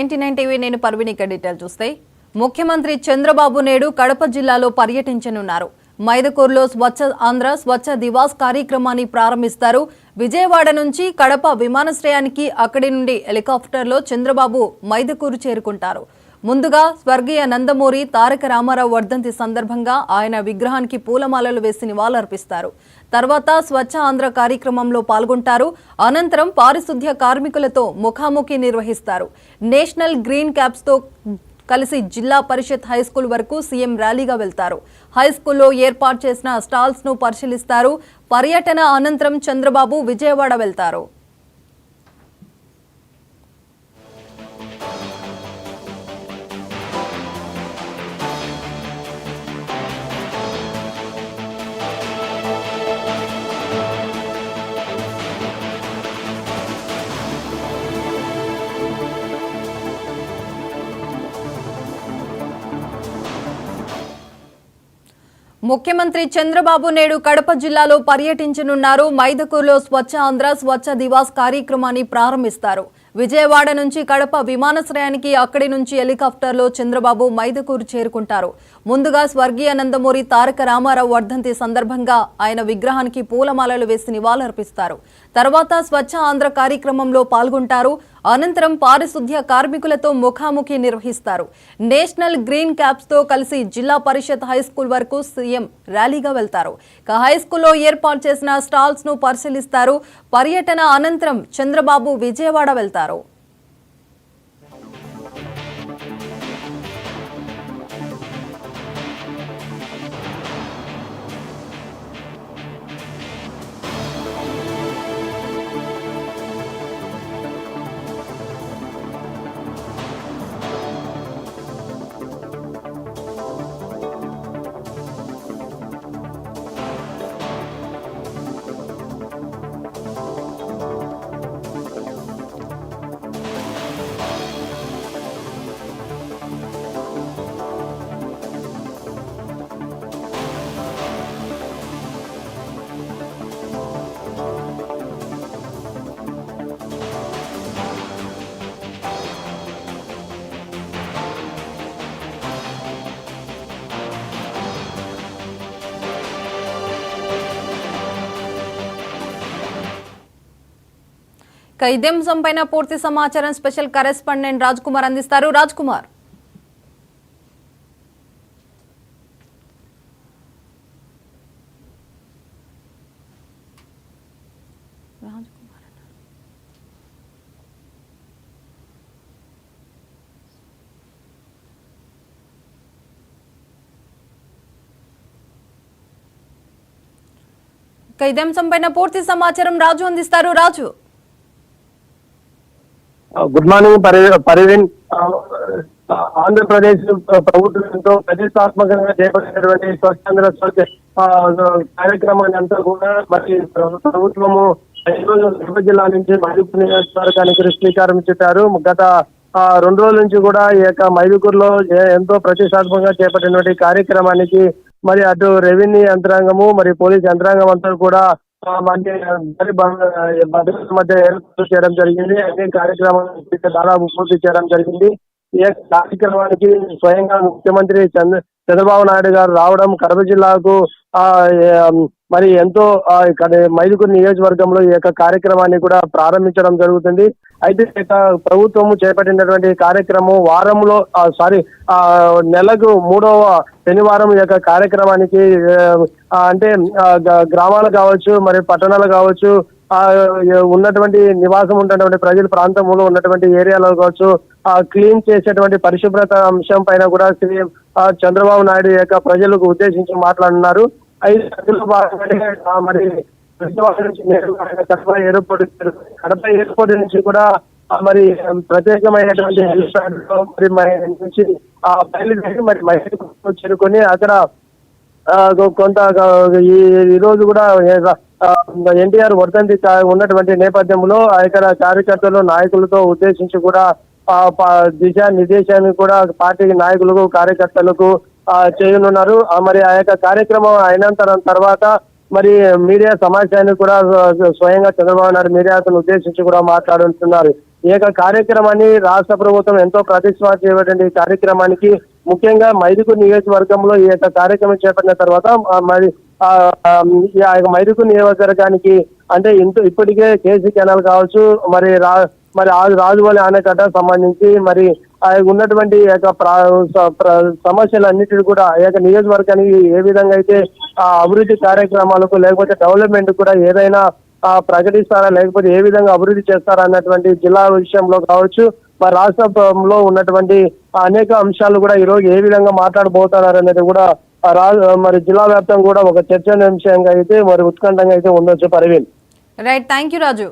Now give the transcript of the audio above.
99 TV నేను పర్విని detail చూస్తే ముఖ్యమంత్రి చంద్రబాబు నేడు కడప జిల్లాలో పర్యటించనున్నారు. మైదుకూరులో స్వచ్ఛ ఆంధ్ర స్వచ్ఛ దివాస్ కార్యక్రమాన్ని ప్రారంభిస్తారు. విజయవాడ నుంచి కడప విమానాశ్రయానికి అక్కడి నుండి హెలికాప్టర్లో చంద్రబాబు మైదుకూరు చేరుకుంటారు. ముందుగా స్వర్గీయ నందమూరి తారక రామారావు వర్ధంతి సందర్భంగా ఆయన విగ్రహానికి పూలమాలలు వేసి నివాళులర్పిస్తారు. తర్వాత స్వచ్ఛ ఆంధ్ర కార్యక్రమంలో పాల్గొంటారు. అనంతరం పారిశుద్ధ్య కార్మికులతో ముఖాముఖి నిర్వహిస్తారు. నేషనల్ గ్రీన్ క్యాప్స్ తో కలిసి జిల్లా పరిషత్ హైస్కూల్ వరకు సీఎం ర్యాలీగా వెళ్తారు. హైస్కూల్లో ఏర్పాటు చేసిన స్టాల్స్ ను పరిశీలిస్తారు. పర్యటన అనంతరం చంద్రబాబు విజయవాడ వెళ్తారు. ముఖ్యమంత్రి చంద్రబాబు నేడు కడప జిల్లాలో పర్యటించనున్నారు. మైదుకూరులో స్వచ్ఛ ఆంధ్ర స్వచ్ఛ దివాస్ కార్యక్రమాన్ని ప్రారంభిస్తారు. విజయవాడ నుంచి కడప విమానాశ్రయానికి అక్కడి నుంచి హెలికాప్టర్లో చంద్రబాబు మైదుకూరు చేరుకుంటారు. ముందుగా స్వర్గీయ నందమూరి తారక రామారావు వర్ధంతి సందర్భంగా ఆయన విగ్రహానికి పూలమాలలు వేసి నివాళులర్పిస్తారు. తర్వాత స్వచ్ఛ ఆంధ్ర కార్యక్రమంలో పాల్గొంటారు. అనంతరం పారిశుద్ధ్య కార్మికులతో ముఖాముఖి నిర్వహిస్తారు. నేషనల్ గ్రీన్ క్యాప్స్ తో కలిసి జిల్లా పరిషత్ హైస్కూల్ వరకు సీఎం ర్యాలీగా వెళ్తారు. హైస్కూల్లో ఏర్పాటు చేసిన స్టాల్స్ ను పరిశీలిస్తారు. పర్యటన అనంతరం చంద్రబాబు విజయవాడ వెళ్తారు. ఇదే అంశంపైన పూర్తి సమాచారం స్పెషల్ కరెస్పాండెంట్ రాజ్ కుమార్ అందిస్తారు. రాజ్ కుమార్, ఇదే అంశంపైన పూర్తి సమాచారం రాజు అందిస్తారు. రాజు, గుడ్ మార్నింగ్ పరివిన్. ఆంధ్రప్రదేశ్ ప్రభుత్వంతో ప్రతిష్టాత్మకంగా చేపట్టినటువంటి స్వచ్ఛాంధ్ర స్వచ్ఛ కార్యక్రమాన్ని అంతా కూడా మరి ప్రభుత్వము కడప జిల్లా నుంచి మైదుకూరు నియోజకవర్గానికి శ్రీకారం చుట్టారు. గత 2 రోజుల నుంచి కూడా ఈ యొక్క మైదుకూరులో ఎంతో ప్రతిష్టాత్మకంగా చేపట్టినటువంటి కార్యక్రమానికి మరి అటు రెవెన్యూ యంత్రాంగము మరి పోలీస్ యంత్రాంగం అంతా కూడా భద్రత మధ్య ఏర్పాటు చేయడం జరిగింది. అన్ని కార్యక్రమాలు దాదాపు పూర్తి చేయడం జరిగింది. ఈ కార్యక్రమానికి స్వయంగా ముఖ్యమంత్రి చంద్రబాబు నాయుడు గారు రావడం కడప జిల్లాకు మరి ఎంతో మైదుకూరు నియోజకవర్గంలో ఈ యొక్క కార్యక్రమాన్ని కూడా ప్రారంభించడం జరుగుతుంది. అయితే ప్రభుత్వము చేపట్టినటువంటి కార్యక్రమం వారంలో నెలకు 3వ శనివారం ఈ యొక్క కార్యక్రమానికి అంటే గ్రామాలు కావచ్చు మరి పట్టణాలు కావచ్చు ఉన్నటువంటి నివాసం ఉన్నటువంటి ప్రజల ప్రాంతంలో ఉన్నటువంటి ఏరియాలో కావచ్చు క్లీన్ చేసేటువంటి పరిశుభ్రత అంశం పైన కూడా సీఎం చంద్రబాబు నాయుడు యొక్క ప్రజలకు ఉద్దేశించి మాట్లాడుతున్నారు. అయితే అందులో భాగంగానే మరి కడప ఎయిర్పోర్ట్ నుంచి కూడా మరి ప్రత్యేకమైనటువంటి హెలిప్యాడ్ మరి నుంచి బయలుదేరి మరి మైసూరు చేరుకొని అక్కడ కొంత ఈ రోజు కూడా ఎన్టీఆర్ వర్ధంతి ఉన్నటువంటి నేపథ్యంలో ఇక్కడ కార్యకర్తలు నాయకులతో ఉద్దేశించి కూడా దిశా నిర్దేశాన్ని కూడా పార్టీ నాయకులకు కార్యకర్తలకు చేయనున్నారు. మరి ఆ యొక్క కార్యక్రమం అయిన తర్వాత మరి మీడియా సమావేశాన్ని కూడా స్వయంగా చంద్రబాబు నాయుడు మీడియాను ఉద్దేశించి కూడా మాట్లాడుతున్నారు. ఈ యొక్క కార్యక్రమాన్ని రాష్ట్ర ప్రభుత్వం ఎంతో ప్రతిష్ఠించేటువంటి ఈ కార్యక్రమానికి ముఖ్యంగా మైదుకూరు నియోజకవర్గంలో ఈ యొక్క కార్యక్రమం చేపట్టిన తర్వాత మరి ఈ యొక్క మైదుకూరు నియోజకవర్గానికి అంటే ఇప్పటికే కేసీ కెనాల్ కావచ్చు, మరి రాజువలి ఆనకట్ట సంబంధించి మరి ఉన్నటువంటి సమస్యలన్నిటిని కూడా ఈ యొక్క నియోజకవర్గానికి ఏ విధంగా అయితే అభివృద్ధి కార్యక్రమాలకు లేకపోతే డెవలప్మెంట్ కూడా ఏదైనా ప్రకటిస్తారా, లేకపోతే ఏ విధంగా అభివృద్ధి చేస్తారా అన్నటువంటి జిల్లా విషయంలో కావచ్చు, మరి రాష్ట్రంలో ఉన్నటువంటి అనేక అంశాలు కూడా ఈ రోజు ఏ విధంగా మాట్లాడబోతున్నారనేది కూడా మరి జిల్లా వ్యాప్తంగా కూడా ఒక చర్చనీయాంశంగా అయితే మరి ఉత్కంఠంగా అయితే ఉండొచ్చు. Parveen. Right, thank you Raju.